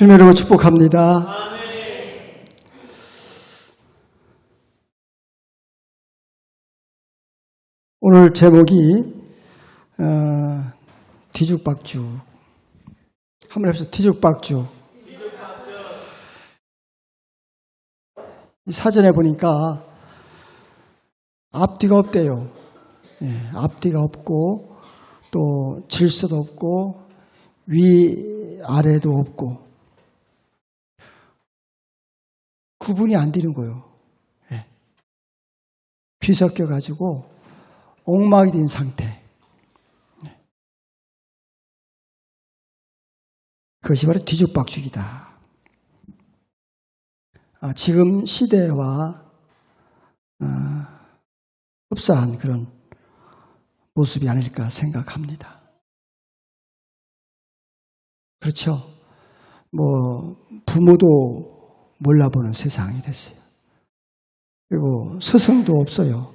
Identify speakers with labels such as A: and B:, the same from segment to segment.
A: 주님의 이름으로 축복합니다. 오늘 제목이 뒤죽박죽. 한번 해보세요. 뒤죽박죽. 이 사전에 보니까 앞뒤가 없대요. 앞뒤가 없고 또 질서도 없고 위아래도 없고 구분이 안 되는 거예요. 뒤섞여가지고 엉망이 된 상태. 그것이 바로 뒤죽박죽이다. 지금 시대와 흡사한 그런 모습이 아닐까 생각합니다. 그렇죠. 부모도 몰라보는 세상이 됐어요. 그리고 스승도 없어요.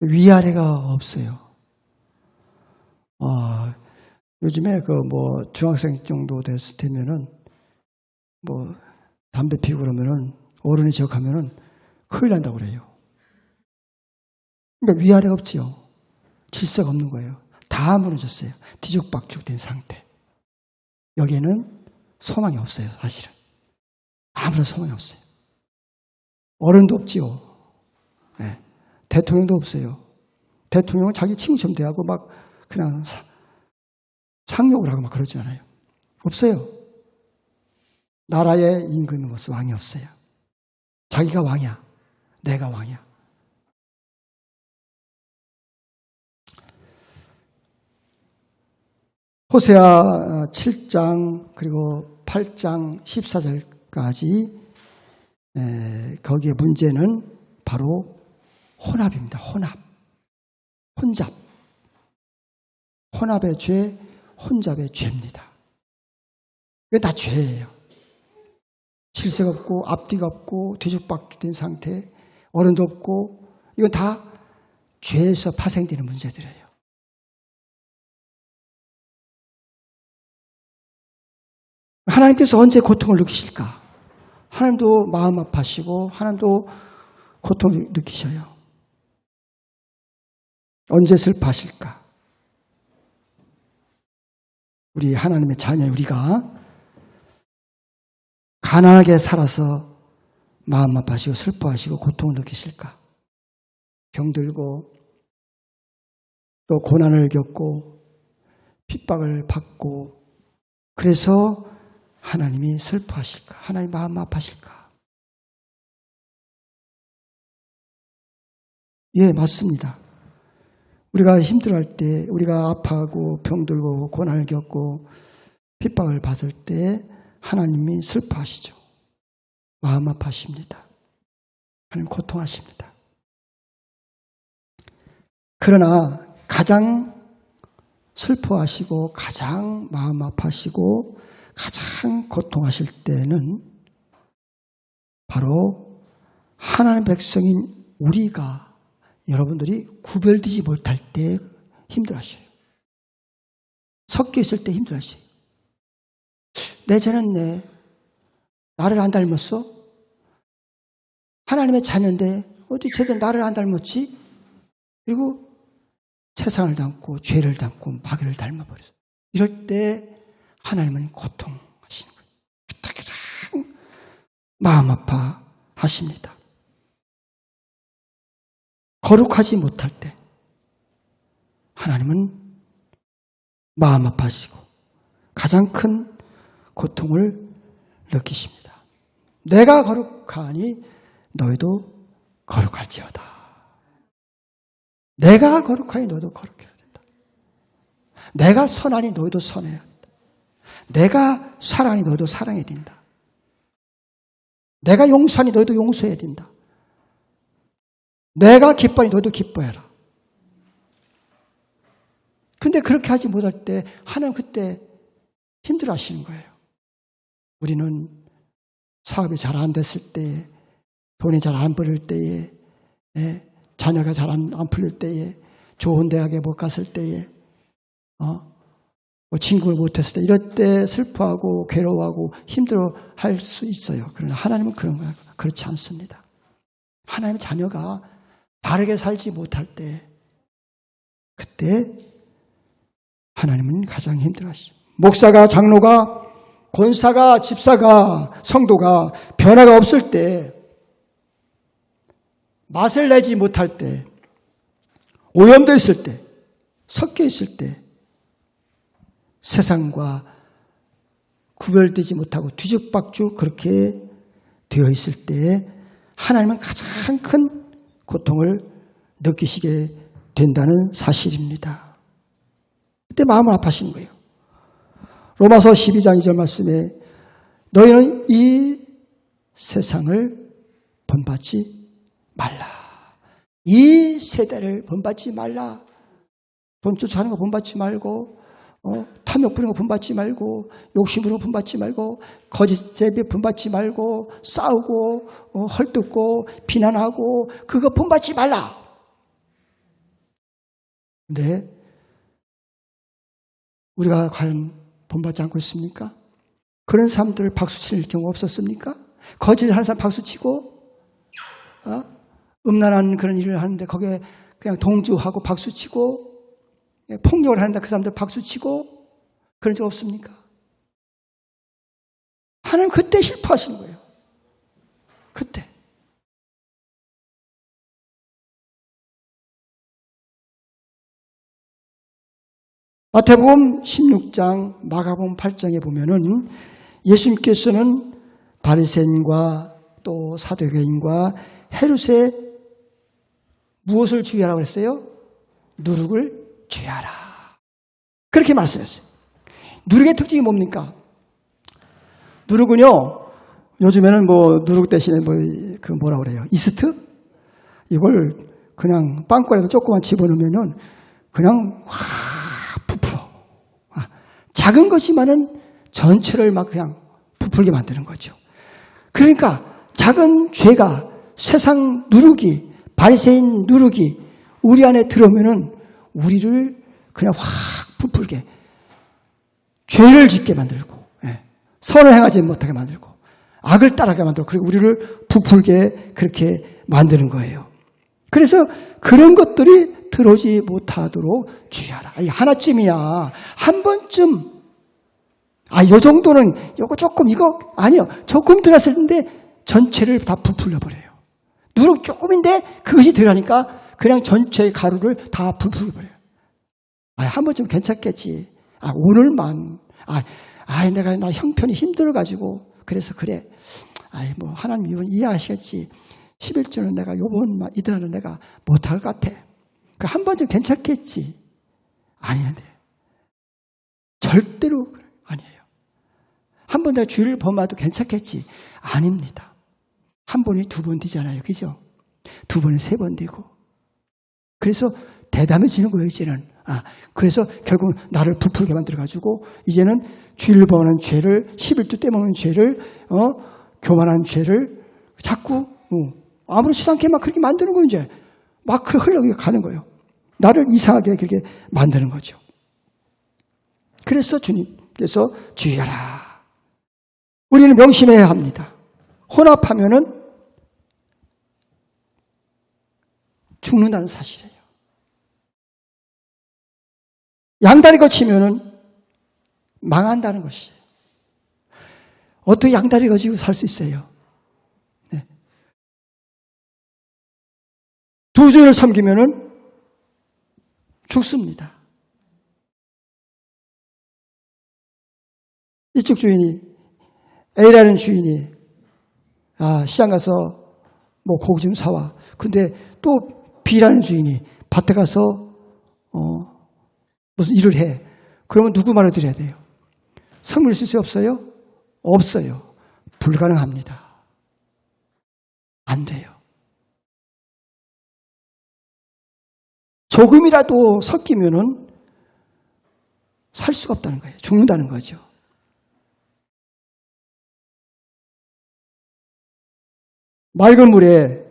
A: 위아래가 없어요. 요즘에 중학생 정도 되면은 담배 피우고 그러면은 어른이 지적하면은 큰일 난다고 그래요. 그러니까 위아래가 없지요. 질서가 없는 거예요. 다 무너졌어요. 뒤죽박죽 된 상태. 여기에는 소망이 없어요, 사실은. 아무런 소망이 없어요. 어른도 없지요. 대통령도 없어요. 대통령은 자기 친구처럼 대하고 막 그냥 상욕을 하고 막 그러잖아요. 없어요. 나라의 임금으로서 왕이 없어요. 자기가 왕이야. 내가 왕이야. 호세아 7장 그리고 8장 14절까지 거기에 문제는 바로 혼합입니다. 혼잡. 혼합의 죄, 혼잡의 죄입니다. 이게 다 죄예요. 질서가 없고 앞뒤가 없고 뒤죽박죽된 상태, 어른도 없고 이건 다 죄에서 파생되는 문제들이에요. 하나님께서 언제 고통을 느끼실까? 하나님도 마음 아파하시고 하나님도 고통을 느끼셔요. 언제 슬퍼하실까? 우리 하나님의 자녀 우리가 가난하게 살아서 마음 아파하시고 슬퍼하시고 고통을 느끼실까? 병들고 또 고난을 겪고 핍박을 받고 그래서 하나님이 슬퍼하실까? 하나님 마음 아파하실까? 예, 맞습니다. 우리가 힘들어할 때, 우리가 아파하고 병들고 고난을 겪고 핍박을 받을 때 하나님이 슬퍼하시죠. 마음 아파하십니다. 하나님 고통하십니다. 그러나 가장 슬퍼하시고 가장 마음 아파하시고 가장 고통하실 때는 바로 하나님의 백성인 우리가 여러분들이 구별되지 못할 때 힘들어하셔요. 섞여 있을 때 힘들어하셔요. 내 죄는 나를 안 닮았어? 하나님의 자녀인데 어디 쟤도 나를 안 닮았지? 그리고 세상을 닮고 죄를 닮고 마귀를 닮아버렸어. 이럴 때 하나님은 고통하시는 거예요. 가장 마음 아파하십니다. 거룩하지 못할 때 하나님은 마음 아파하시고 가장 큰 고통을 느끼십니다. 내가 거룩하니 너희도 거룩할지어다. 내가 거룩하니 너희도 거룩해야 된다. 내가 선하니 너희도 선해야 된다. 내가 사랑하니 너희도 사랑해야 된다. 내가 용서하니 너희도 용서해야 된다. 내가 기뻐하니 너희도 기뻐해라. 근데 그렇게 하지 못할 때 하나님 그때 힘들어 하시는 거예요. 우리는 사업이 잘 안 됐을 때, 돈이 잘 안 벌릴 때에, 자녀가 잘 안 풀릴 때에, 좋은 대학에 못 갔을 때에, 뭐 친구를 못했을 때 이럴 때 슬퍼하고 괴로워하고 힘들어할 수 있어요. 그러나 하나님은 그런 거예요. 그렇지 않습니다. 하나님의 자녀가 바르게 살지 못할 때 그때 하나님은 가장 힘들어하시죠. 목사가, 장로가, 권사가, 집사가, 성도가 변화가 없을 때, 맛을 내지 못할 때, 오염되어 있을 때, 섞여 있을 때, 세상과 구별되지 못하고 뒤죽박죽 그렇게 되어 있을 때 하나님은 가장 큰 고통을 느끼시게 된다는 사실입니다. 그때 마음을 아파하시는 거예요. 로마서 12장 2절 말씀에 너희는 이 세상을 본받지 말라. 이 세대를 본받지 말라. 돈 쫓아가는 거 본받지 말고 탐욕 부리는 거 본받지 말고 욕심 부리는 거 본받지 말고 거짓 제비 본받지 말고 싸우고 헐뜯고 비난하고 그거 본받지 말라. 근데 우리가 과연 본받지 않고 있습니까? 그런 사람들 박수칠 경우 없었습니까? 거짓을 하는 사람 박수치고 음란한 그런 일을 하는데 거기에 그냥 동조하고 박수치고 폭력을 하는데 그 사람들 박수치고 그런 적 없습니까? 하나님 그때 슬퍼하시는 거예요. 그때. 마태복음 16장, 마가복음 8장에 보면은 예수님께서는 바리새인과 또 사두개인과 헤롯에 무엇을 주의하라고 했어요? 누룩을 주의하라. 그렇게 말씀했어요. 누룩의 특징이 뭡니까? 누룩은요, 요즘에는 뭐 누룩 대신에 그 뭐라 그래요? 이스트? 이걸 그냥 빵꾸라도 조금만 집어넣으면은 그냥 확 부풀어. 작은 것이면은 전체를 막 그냥 부풀게 만드는 거죠. 그러니까 작은 죄가 세상 누룩이 바리새인 누룩이 우리 안에 들어오면은 우리를 그냥 확 부풀게 죄를 짓게 만들고 선을 행하지 못하게 만들고 악을 따라가게 만들고 그리고 우리를 부풀게 그렇게 만드는 거예요. 그래서 그런 것들이 들어오지 못하도록 주의하라. 하나쯤이야. 한 번쯤 요 정도는 요거 조금 이거 아니요. 조금 들어왔을 텐데 전체를 다 부풀려 버려요. 누룩 조금인데 그것이 들어가니까 그냥 전체의 가루를 다 부풀려 버려요. 한 번쯤 괜찮겠지. 오늘만. 내가 나 형편이 힘들어가지고 그래서 그래. 뭐 하나님 이건 이해하시겠지. 11조는 내가 요번만 이달은 내가 못할 것 같아. 한 번쯤 괜찮겠지. 아니는데 절대로 아니에요. 한 번 내가 죄를 범해도 괜찮겠지. 아닙니다. 한 번이 두 번 되잖아요. 그죠? 두 번은 세 번 되고. 그래서 대담해지는 거예요, 이제는. 그래서 결국 나를 부풀게 만들어가지고, 이제는 죄를 범하는 죄를, 11조 떼먹는 죄를, 교만한 죄를 자꾸, 아무렇지도 않게 막 그렇게 만드는 거예요, 이제. 막 흘러가는 거예요. 나를 이상하게 그렇게 만드는 거죠. 그래서 주님께서 주의하라. 우리는 명심해야 합니다. 혼합하면은 죽는다는 사실이에요. 양다리 거치면은 망한다는 것이에요. 어떻게 양다리 거치고 살 수 있어요? 네. 두 주인을 섬기면은 죽습니다. 이쪽 주인이 A라는 주인이 시장 가서 뭐 고기 좀 사와. 근데 또 B라는 주인이 밭에 가서 무슨 일을 해. 그러면 누구 말을 들어야 돼요? 섬길 수 있어요? 없어요? 없어요. 불가능합니다. 안 돼요. 조금이라도 섞이면은 살 수가 없다는 거예요. 죽는다는 거죠. 맑은 물에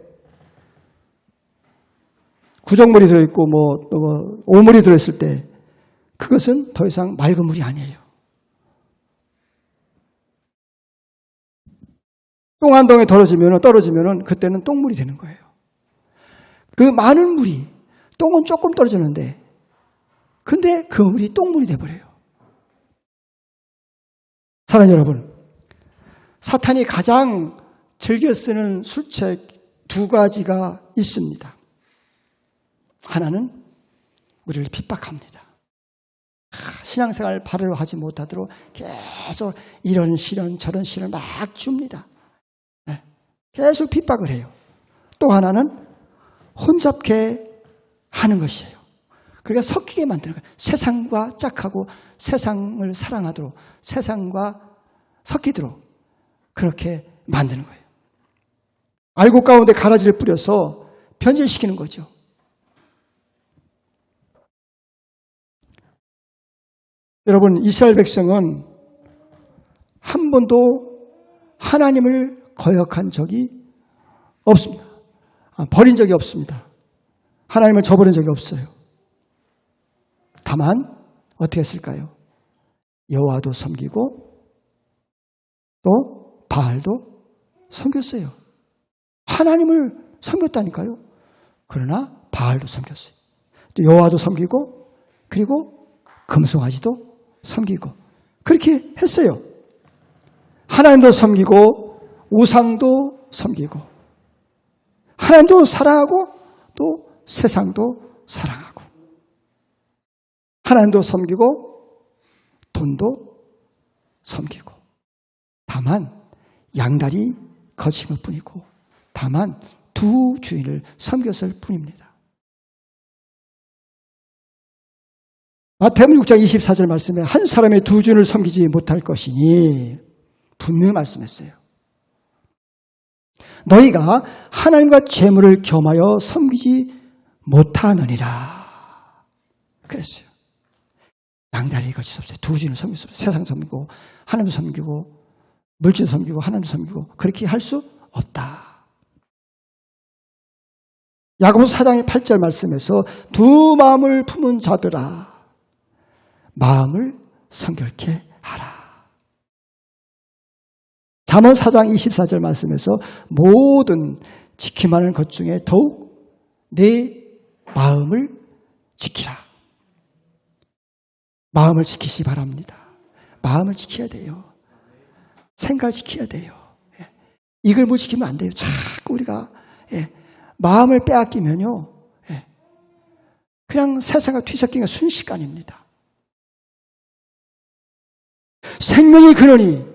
A: 구정물이 들어있고 오물이 들어있을 때 그것은 더 이상 맑은 물이 아니에요. 똥 한 덩이 떨어지면 그때는 똥물이 되는 거예요. 그 많은 물이, 똥은 조금 떨어졌는데, 근데 그 물이 똥물이 돼버려요. 사랑하는 여러분, 사탄이 가장 즐겨 쓰는 술책 두 가지가 있습니다. 하나는 우리를 핍박합니다. 신앙생활 바로 하지 못하도록 계속 이런 시련 저런 시련을 막 줍니다. 계속 핍박을 해요. 또 하나는 혼잡게 하는 것이에요. 그러니까 섞이게 만드는 거예요. 세상과 짝하고 세상을 사랑하도록, 세상과 섞이도록 그렇게 만드는 거예요. 알곡 가운데 가라지를 뿌려서 변질시키는 거죠. 여러분, 이스라엘 백성은 한 번도 하나님을 거역한 적이 없습니다. 버린 적이 없습니다. 하나님을 저버린 적이 없어요. 다만 어떻게 했을까요? 여호와도 섬기고 또 바알도 섬겼어요. 하나님을 섬겼다니까요. 그러나 바알도 섬겼어요. 또 여호와도 섬기고 그리고 금송아지도 섬기고 그렇게 했어요. 하나님도 섬기고 우상도 섬기고 하나님도 사랑하고 또 세상도 사랑하고 하나님도 섬기고 돈도 섬기고 다만 양다리 거친 것 뿐이고 다만 두 주인을 섬겼을 뿐입니다. 마태복음 6장 24절 말씀에 한 사람의 두 주인을 섬기지 못할 것이니 분명히 말씀했어요. 너희가 하나님과 재물을 겸하여 섬기지 못하느니라 그랬어요. 양다리 거칠 수 없어요. 두 주인을 섬길 수 없어요. 세상 섬기고 하나님도 섬기고 물질도 섬기고 하나님도 섬기고 그렇게 할 수 없다. 야고보서 4장의 8절 말씀에서 두 마음을 품은 자들아 마음을 성결케 하라. 잠언 4장 24절 말씀에서 모든 지킴 하는 것 중에 더욱 내 마음을 지키라. 마음을 지키시 바랍니다. 마음을 지켜야 돼요. 생각을 지켜야 돼요. 이걸 못 지키면 안 돼요. 자꾸 우리가 마음을 빼앗기면요. 그냥 세상과 뒤섞이는 순식간입니다. 생명의 근원이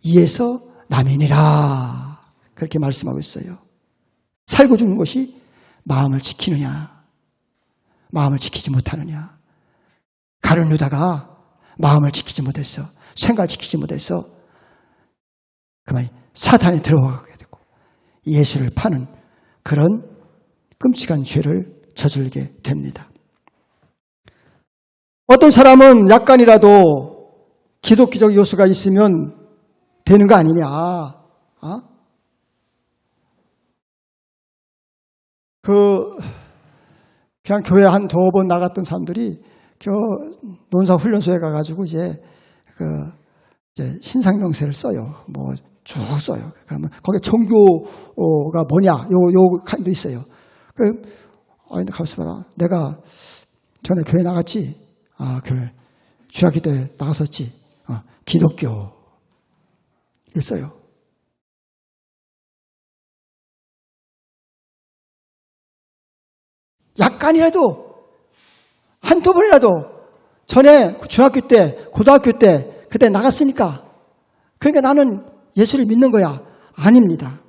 A: 이에서 남이니라 그렇게 말씀하고 있어요. 살고 죽는 것이 마음을 지키느냐 마음을 지키지 못하느냐. 가룟 유다가 마음을 지키지 못해서 생각을 지키지 못해서 그만 사탄에 들어가게 되고 예수를 파는 그런 끔찍한 죄를 저지르게 됩니다. 어떤 사람은 약간이라도 기독교적 요소가 있으면 되는 거 아니냐. 그냥 교회 한 두어 번 나갔던 사람들이 논사훈련소에 가가지고 이제 신상명세를 써요. 뭐 쭉 써요. 그러면 거기에 종교가 뭐냐, 요 칸도 있어요. 가만있어 봐라. 내가 전에 교회 나갔지? 교회. 중학교 때 나갔었지? 기독교. 있어요. 약간이라도 한두 번이라도 전에 중학교 때, 고등학교 때 그때 나갔으니까 그러니까 나는 예수를 믿는 거야. 아닙니다.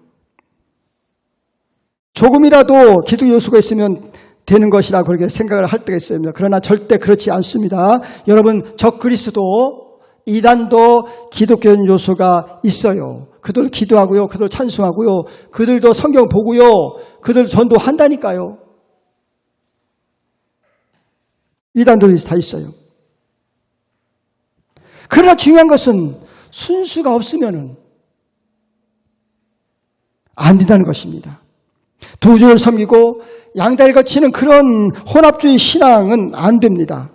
A: 조금이라도 기독 요소가 있으면 되는 것이라 그렇게 생각을 할 때가 있어요. 그러나 절대 그렇지 않습니다. 여러분, 적그리스도 이단도 기독교인 요소가 있어요. 그들 기도하고요. 그들 찬송하고요. 그들도 성경 보고요. 그들 전도한다니까요. 이단들이 다 있어요. 그러나 중요한 것은 순수가 없으면 안 된다는 것입니다. 두 주를 섬기고 양다리 거치는 그런 혼합주의 신앙은 안 됩니다.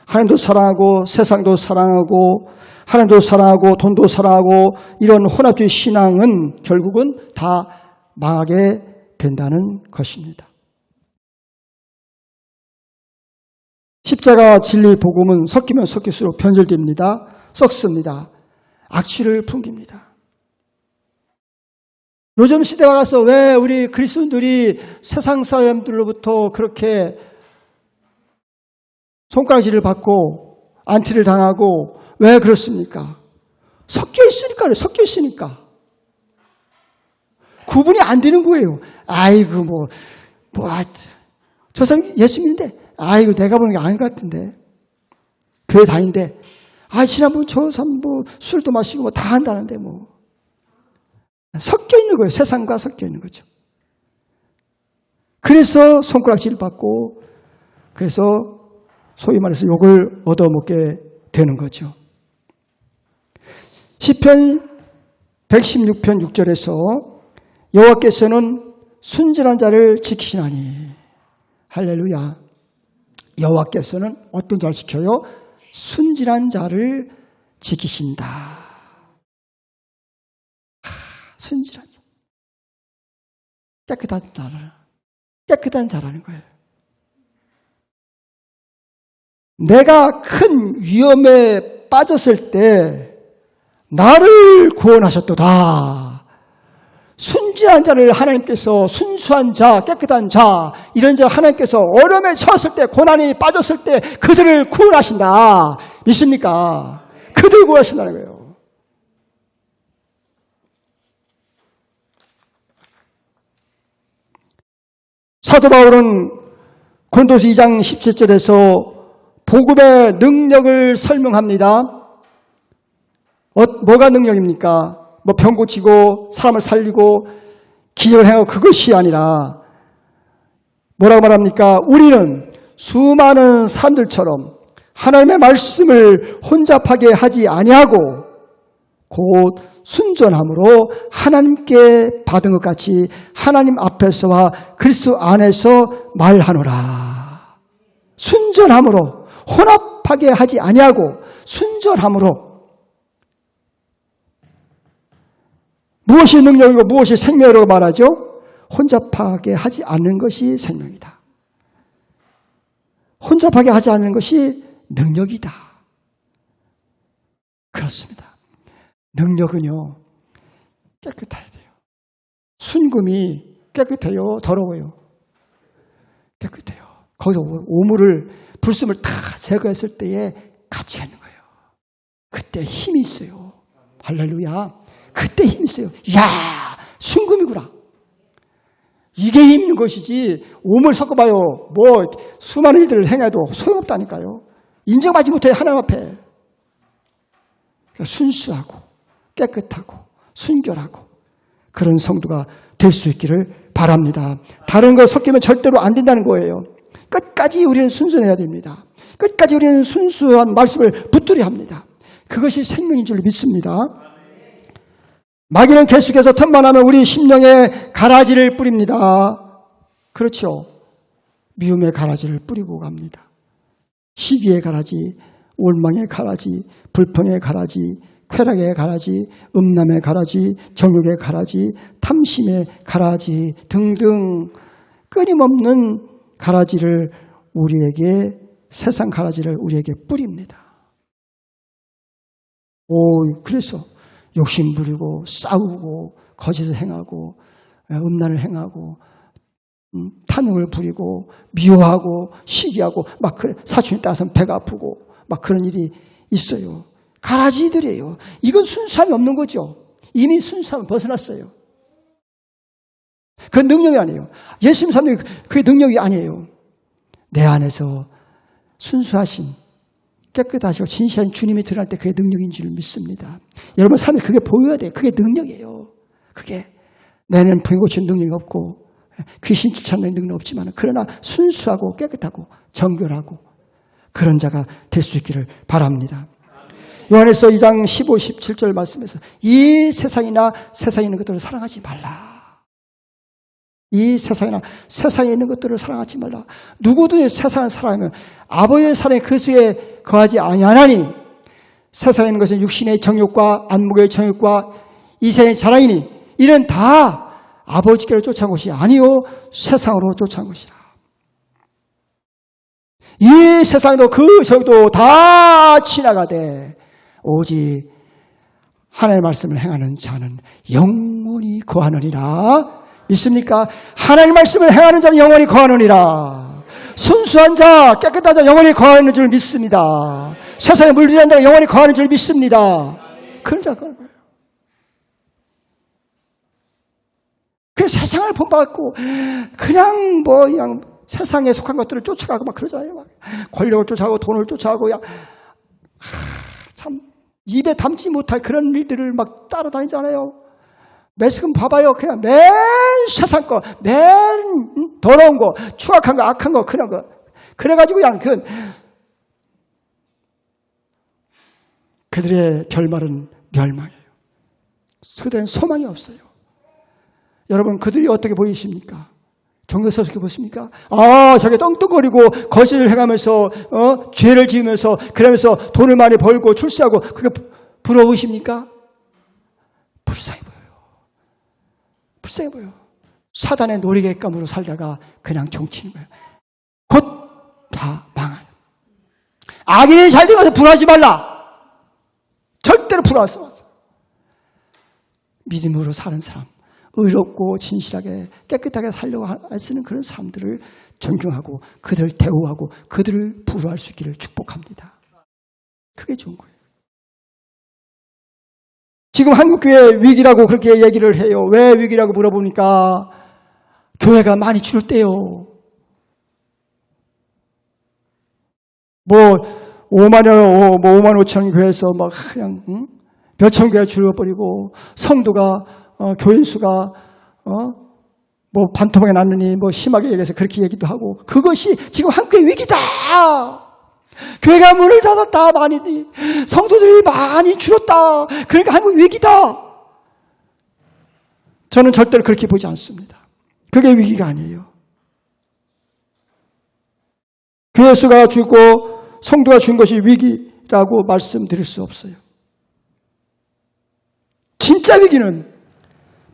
A: 하나님도 사랑하고 세상도 사랑하고 하나님도 사랑하고 돈도 사랑하고 이런 혼합주의 신앙은 결국은 다 망하게 된다는 것입니다. 십자가 진리 복음은 섞이면 섞일수록 변질됩니다. 썩습니다. 악취를 풍깁니다. 요즘 시대가 가서 왜 우리 그리스도인들이 세상 사람들로부터 그렇게 손가락질을 받고 안티를 당하고 왜 그렇습니까? 섞여 있으니까 그래요. 섞여 있으니까. 구분이 안 되는 거예요. 아이고 저 사람 예수 믿는데 아이고 내가 보는 게 아닌 것 같은데 교회 다니는데 지난번 저 사람 술도 마시고 다 한다는데 섞여 있는 거예요. 세상과 섞여 있는 거죠. 그래서 손가락질 받고 그래서 소위 말해서 욕을 얻어먹게 되는 거죠. 시편 116편 6절에서 여호와께서는 순진한 자를 지키시나니 할렐루야. 여호와께서는 어떤 자를 지켜요? 순진한 자를 지키신다. 순진한 자. 깨끗한 자라는 거예요. 내가 큰 위험에 빠졌을 때 나를 구원하셨도다. 순진한 자를 하나님께서 순수한 자, 깨끗한 자, 이런 자 하나님께서 어려움에 처했을 때, 고난이 빠졌을 때 그들을 구원하신다. 믿습니까? 그들을 구원하신다는 거예요. 사도 바울은 고린도서 2장 17절에서 복음의 능력을 설명합니다. 뭐가 능력입니까? 병 고치고 사람을 살리고 기적을 행하고 그것이 아니라 뭐라고 말합니까? 우리는 수많은 사람들처럼 하나님의 말씀을 혼잡하게 하지 아니하고 곧 순전함으로 하나님께 받은 것 같이 하나님 앞에서와 그리스도 안에서 말하노라. 순전함으로 혼합하게 하지 아니하고 순전함으로. 무엇이 능력이고 무엇이 생명이라고 말하죠? 혼잡하게 하지 않는 것이 생명이다. 혼잡하게 하지 않는 것이 능력이다. 그렇습니다. 능력은요, 깨끗해야 돼요. 순금이 깨끗해요? 더러워요? 깨끗해요. 거기서 오물을, 불순을 다 제거했을 때에 가치가 있는 거예요. 그때 힘이 있어요. 할렐루야. 그때 힘이 있어요. 이야, 순금이구나. 이게 힘 있는 것이지, 오물 섞어봐요. 수많은 일들을 행해도 소용없다니까요. 인정받지 못해, 하나님 앞에. 그러니까 순수하고, 깨끗하고, 순결하고, 그런 성도가 될 수 있기를 바랍니다. 다른 거 섞이면 절대로 안 된다는 거예요. 끝까지 우리는 순전해야 됩니다. 끝까지 우리는 순수한 말씀을 붙들어야 합니다. 그것이 생명인 줄 믿습니다. 마귀는 계속해서 틈만 하면 우리 심령에 가라지를 뿌립니다. 그렇죠. 미움의 가라지를 뿌리고 갑니다. 시기의 가라지, 올망의 가라지, 불평의 가라지, 쾌락의 가라지, 음란의 가라지, 정욕의 가라지, 탐심의 가라지 등등 끊임없는 가라지를 우리에게, 세상 가라지를 우리에게 뿌립니다. 그래서 욕심 부리고 싸우고 거짓을 행하고 음란을 행하고 탐욕을 부리고 미워하고 시기하고 막 그래, 사춘이 따라서는 배가 아프고 막 그런 일이 있어요. 가라지들이에요. 이건 순수함이 없는 거죠. 이미 순수함을 벗어났어요. 그건 능력이 아니에요. 예수님 삶이 그게 능력이 아니에요. 내 안에서 순수하신, 깨끗하시고 진실한 주님이 드러날 때 그게 능력인 줄 믿습니다. 여러분 삶에 그게 보여야 돼요. 그게 능력이에요. 그게 내는 병 고치는 능력이 없고 귀신 쫓아내는 능력이 없지만 그러나 순수하고 깨끗하고 정결하고 그런 자가 될 수 있기를 바랍니다. 요한에서 2장 15, 17절 말씀에서 이 세상이나 세상에 있는 것들을 사랑하지 말라. 이 세상에 있는 것들을 사랑하지 말라. 누구든지 세상을 사랑하면 아버지의 사랑이 그 수에 거하지 아니하나니 세상에 있는 것은 육신의 정욕과 안목의 정욕과 이생의 자랑이니 이는 다 아버지께로 쫓아온 것이 아니요 세상으로 쫓아온 것이라. 이 세상도 그 저도 다 지나가되 오직 하나님의 말씀을 행하는 자는 영원히 거하느니라. 믿습니까? 하나님의 말씀을 행하는 자는 영원히 거하느니라. 순수한 자, 깨끗한 자 영원히 거하는 줄 믿습니다. 세상에 물들이는 자가 영원히 거하는 줄 믿습니다. 그런 자가 거하는 거예요. 그 세상을 본받고 그냥 세상에 속한 것들을 쫓아가고 막 그러잖아요. 막 권력을 쫓아가고 돈을 쫓아가고 참 입에 담지 못할 그런 일들을 막 따라다니잖아요. 매스금 봐봐요. 그냥 맨 세상 거, 맨 더러운 거, 추악한 거, 악한 거, 그런 거. 그래가지고 그냥 그들의 결말은 멸망이에요. 그들은 소망이 없어요. 여러분, 그들이 어떻게 보이십니까? 종교에서 어떻게 보십니까? 저게 떵떵거리고 거짓을 행하면서 죄를 지으면서 그러면서 돈을 많이 벌고 출세하고 그게 부러우십니까? 불쌍해 보여요. 불쌍해 보여. 사단의 놀이객감으로 살다가 그냥 종치는 거예요. 곧 다 망해요. 악인이 잘 되어서 불화하지 말라. 절대로 불화할 수 없어. 믿음으로 사는 사람, 의롭고 진실하게 깨끗하게 살려고 애쓰는 그런 사람들을 존경하고 그들을 대우하고 그들을 부러워할 수 있기를 축복합니다. 그게 좋은 거예요. 지금 한국교회 위기라고 그렇게 얘기를 해요. 왜 위기라고 물어보니까 교회가 많이 줄었대요. 5만 5천 교회에서 막 그냥 몇천 교회가 줄어버리고 성도가 교인 수가 반토막이 났느니 심하게 얘기해서 그렇게 얘기도 하고 그것이 지금 한국의 위기다. 교회가 문을 닫았다. 많이 성도들이 많이 줄었다. 그러니까 한국 위기다. 저는 절대로 그렇게 보지 않습니다. 그게 위기가 아니에요. 교회 수가 줄고 성도가 준 것이 위기라고 말씀드릴 수 없어요. 진짜 위기는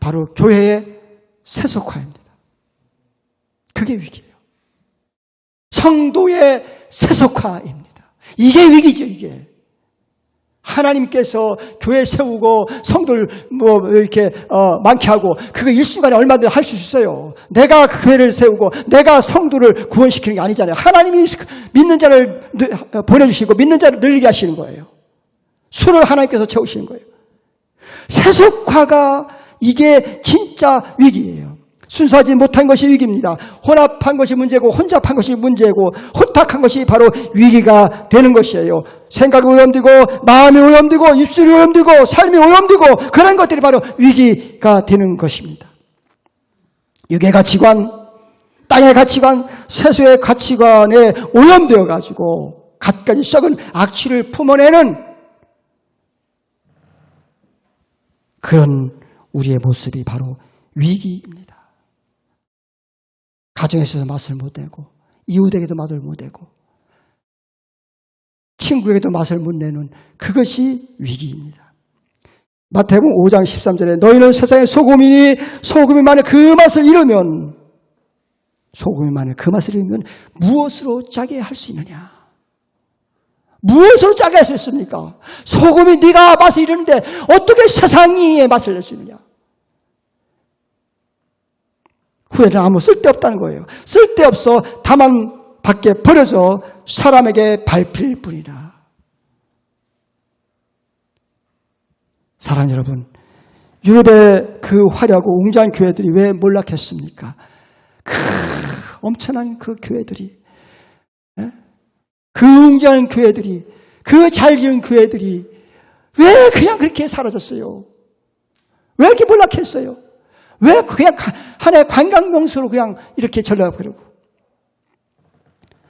A: 바로 교회의 세속화입니다. 그게 위기예요. 성도의 세속화입니다. 이게 위기죠, 이게. 하나님께서 교회 세우고 성도를 이렇게 많게 하고 그거 일순간에 얼마든지 할 수 있어요. 내가 교회를 세우고 내가 성도를 구원시키는 게 아니잖아요. 하나님이 믿는 자를 보내주시고 믿는 자를 늘리게 하시는 거예요. 수를 하나님께서 채우시는 거예요. 세속화가 이게 진짜 위기예요. 순수하지 못한 것이 위기입니다. 혼합한 것이 문제고 혼잡한 것이 문제고 혼탁한 것이 바로 위기가 되는 것이에요. 생각이 오염되고 마음이 오염되고 입술이 오염되고 삶이 오염되고 그런 것들이 바로 위기가 되는 것입니다. 육의 가치관, 땅의 가치관, 세속의 가치관에 오염되어 가지고 갖가지 썩은 악취를 품어내는 그런 우리의 모습이 바로 위기입니다. 가정에서도 맛을 못 내고 이웃에게도 맛을 못 내고 친구에게도 맛을 못 내는 그것이 위기입니다. 마태복음 5장 13절에 너희는 세상의 소금이니 소금이 만약 그 맛을 잃으면 무엇으로 짜게 할 수 있느냐? 무엇으로 짜게 할 수 있습니까? 소금이 네가 맛을 잃었는데 어떻게 세상의 맛을 낼 수 있느냐? 후에는 아무 쓸데없다는 거예요. 쓸데없어 다만 밖에 버려져 사람에게 밟힐 뿐이라. 사랑하는 여러분, 유럽의 그 화려하고 웅장한 교회들이 왜 몰락했습니까? 엄청난 그 교회들이, 그 웅장한 교회들이, 그 잘 지은 교회들이 왜 그냥 그렇게 사라졌어요? 왜 이렇게 몰락했어요? 왜 그냥 하나의 관광 명소로 그냥 이렇게 전락하고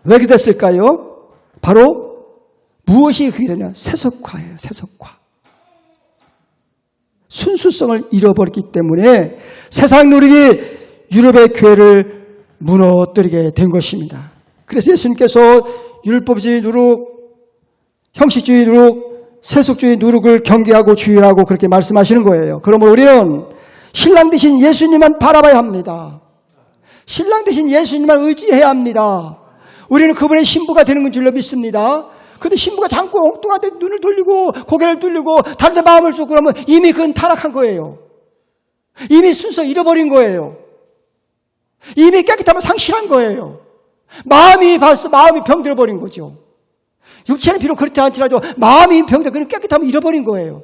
A: 왜 그렇게 됐을까요? 바로 무엇이 그게 되냐? 세속화예요. 세속화. 순수성을 잃어버렸기 때문에 세상 누리기 유럽의 교회를 무너뜨리게 된 것입니다. 그래서 예수님께서 율법주의 누룩, 형식주의 누룩, 세속주의 누룩을 경계하고 주의하고 그렇게 말씀하시는 거예요. 그러므로 우리는 신랑 되신 예수님만 바라봐야 합니다. 신랑 되신 예수님만 의지해야 합니다. 우리는 그분의 신부가 되는 줄로 믿습니다. 근데 신부가 자꾸 엉뚱한데 눈을 돌리고 고개를 돌리고 다른 데 마음을 쏟고 그러면 이미 그건 타락한 거예요. 이미 순서 잃어버린 거예요. 이미 깨끗함을 상실한 거예요. 마음이 병들어버린 거죠. 육체는 비록 그렇지 않더라도 마음이 병들어 그런 깨끗함을 잃어버린 거예요.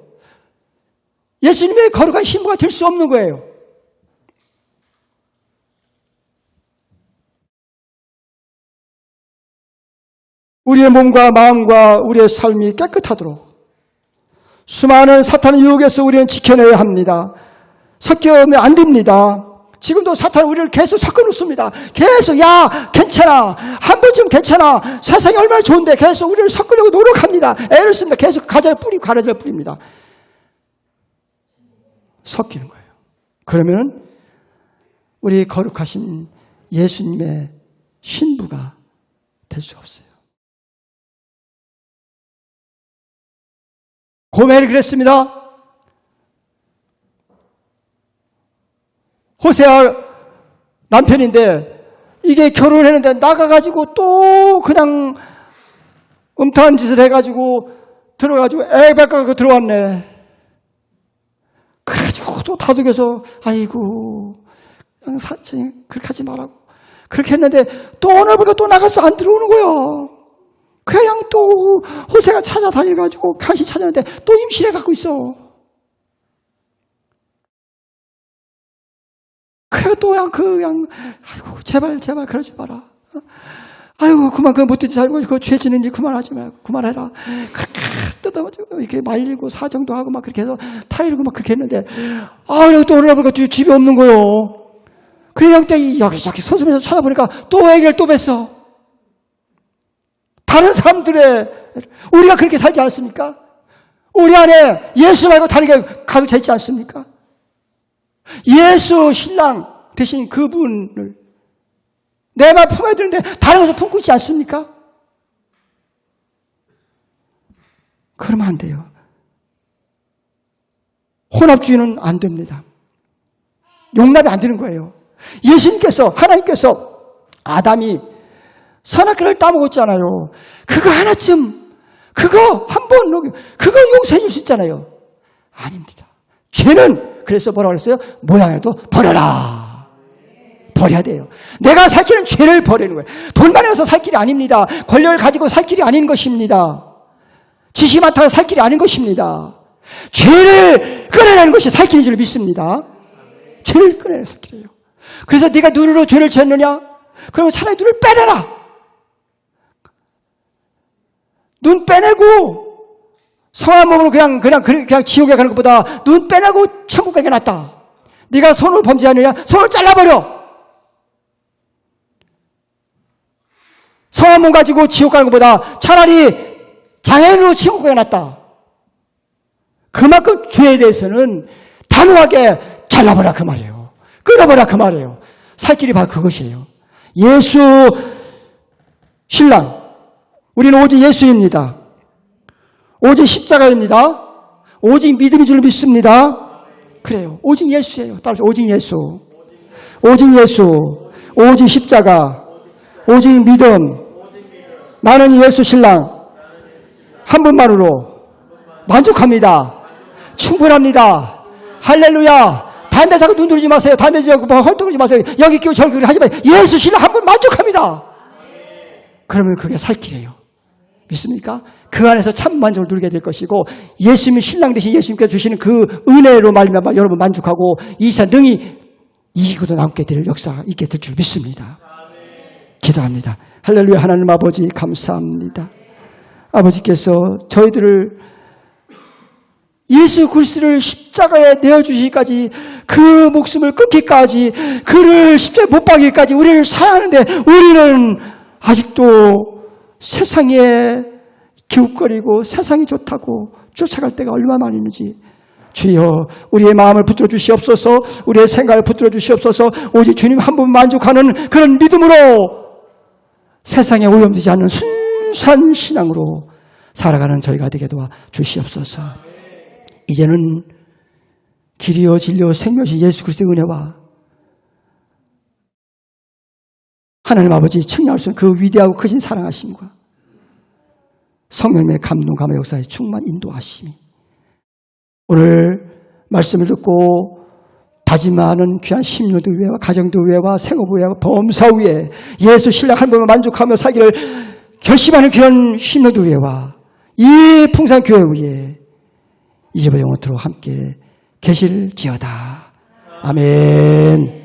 A: 예수님의 거룩한 신부가 될 수 없는 거예요. 우리의 몸과 마음과 우리의 삶이 깨끗하도록 수많은 사탄의 유혹에서 우리는 지켜내야 합니다. 섞여오면 안 됩니다. 지금도 사탄은 우리를 계속 섞어놓습니다. 계속 야 괜찮아, 한 번쯤 괜찮아, 세상이 얼마나 좋은데 계속 우리를 섞으려고 노력합니다. 애를 씁니다. 계속 가자를 뿌립니다. 섞이는 거예요. 그러면 우리 거룩하신 예수님의 신부가 될 수 없어요. 고멜이 그랬습니다. 호세아 남편인데 이게 결혼을 했는데 나가가지고 또 그냥 음탕한 짓을 해가지고 들어가지고 애백하고 들어왔네. 그래가지고 또 다독여서 아이고 그렇게 하지 말라고 그렇게 했는데 또 오늘부터 또 나가서 안 들어오는 거야. 그냥 또 호세가 찾아다녀가지고 간신히 찾았는데 또 임신해 갖고 있어. 그래 또 그냥 아이고 제발 그러지 마라. 아이고 그만 그 못되지 살고 그 죄 지는 일 그만하지 말고 그만해라. 그렇게 뜯어가지고 이렇게 말리고 사정도 하고 막 그렇게 해서 타이르고 막 그렇게 했는데 또 오늘 보니까 집이 없는 거요. 그래 그냥 여기저기 손수면서 찾아보니까 또 애기를 또 뵀어. 다른 사람들의 우리가 그렇게 살지 않습니까? 우리 안에 예수 말고 다른 게 가득 차 있지 않습니까? 예수 신랑 되신 그분을 내 맘 품어야 되는데 다른 것을 품고 있지 않습니까? 그러면 안 돼요. 혼합주의는 안 됩니다. 용납이 안 되는 거예요. 예수님께서 하나님께서 아담이 선악과를 따먹었잖아요. 그거 하나쯤 그거 한번 그거 용서해 줄 수 있잖아요. 아닙니다. 죄는 그래서 뭐라고 그랬어요? 모양에도 버려라. 버려야 돼요. 내가 살 길은 죄를 버리는 거예요. 돈 많아서 살 길이 아닙니다. 권력을 가지고 살 길이 아닌 것입니다. 지식이 많다고 살 길이 아닌 것입니다. 죄를 끊어내는 것이 살 길인 줄 믿습니다. 죄를 끊어내는 살 길이에요. 그래서 네가 눈으로 죄를 지었느냐? 그러면 차라리 눈을 빼내라. 눈 빼내고 성한 몸으로 그냥 지옥에 가는 것보다 눈 빼내고 천국 가는 게 낫다. 네가 손으로 범죄하느냐? 손을 잘라버려. 성한 몸 가지고 지옥 가는 것보다 차라리 장애인으로 지옥 가는 게 낫다. 그만큼 죄에 대해서는 단호하게 잘라버려 그 말이에요. 끊어버려 그 말이에요. 살 길이 바로 그것이에요. 예수 신랑 우리는 오직 예수입니다. 오직 십자가입니다. 오직 믿음인 줄 믿습니다. 그래요. 오직 예수예요. 따라서 오직 예수. 오직 예수. 오직 십자가. 오직 믿음. 나는 예수 신랑. 한 분만으로 만족합니다. 충분합니다. 할렐루야. 다른 데 자꾸 눈 돌리지 마세요. 다른 데 자꾸 헐떡거리지 마세요. 여기 끼고 저기 하지 마세요. 예수 신랑 한 분 만족합니다. 그러면 그게 살 길이에요. 믿습니까? 그 안에서 참 만족을 누리게 될 것이고 예수님이 신랑 되신 예수님께서 주시는 그 은혜로 말미암아 여러분 만족하고 이 세상 능히 이기고도 남게 될 역사가 있게 될 줄 믿습니다. 기도합니다. 할렐루야. 하나님 아버지 감사합니다. 아버지께서 저희들을 예수 그리스도를 십자가에 내어주시기까지 그 목숨을 끊기까지 그를 십자가에 못 박기까지 우리를 사랑하는데 우리는 아직도 세상에 기웃거리고 세상이 좋다고 쫓아갈 때가 얼마나 많이 있는지 주여 우리의 마음을 붙들어 주시옵소서. 우리의 생각을 붙들어 주시옵소서. 오직 주님 한 분 만족하는 그런 믿음으로 세상에 오염되지 않는 순수한 신앙으로 살아가는 저희가 되게 도와 주시옵소서. 이제는 길이요 진리요 생명이신 예수 그리스도의 은혜와 하나님 아버지 측량할 수 없는 그 위대하고 크신 사랑하심과 성령님의 감동 감화 역사에 충만 인도하심이 오늘 말씀을 듣고 다짐하는 귀한 심령들 위에와 가정들 위에와 생업을 위에와 범사 위에 예수 신랑 한 번만 만족하며 살기를 결심하는 귀한 심령들 위에와 이 풍성한 교회 위에 이제부터 영원토록 함께 계실지어다. 아멘.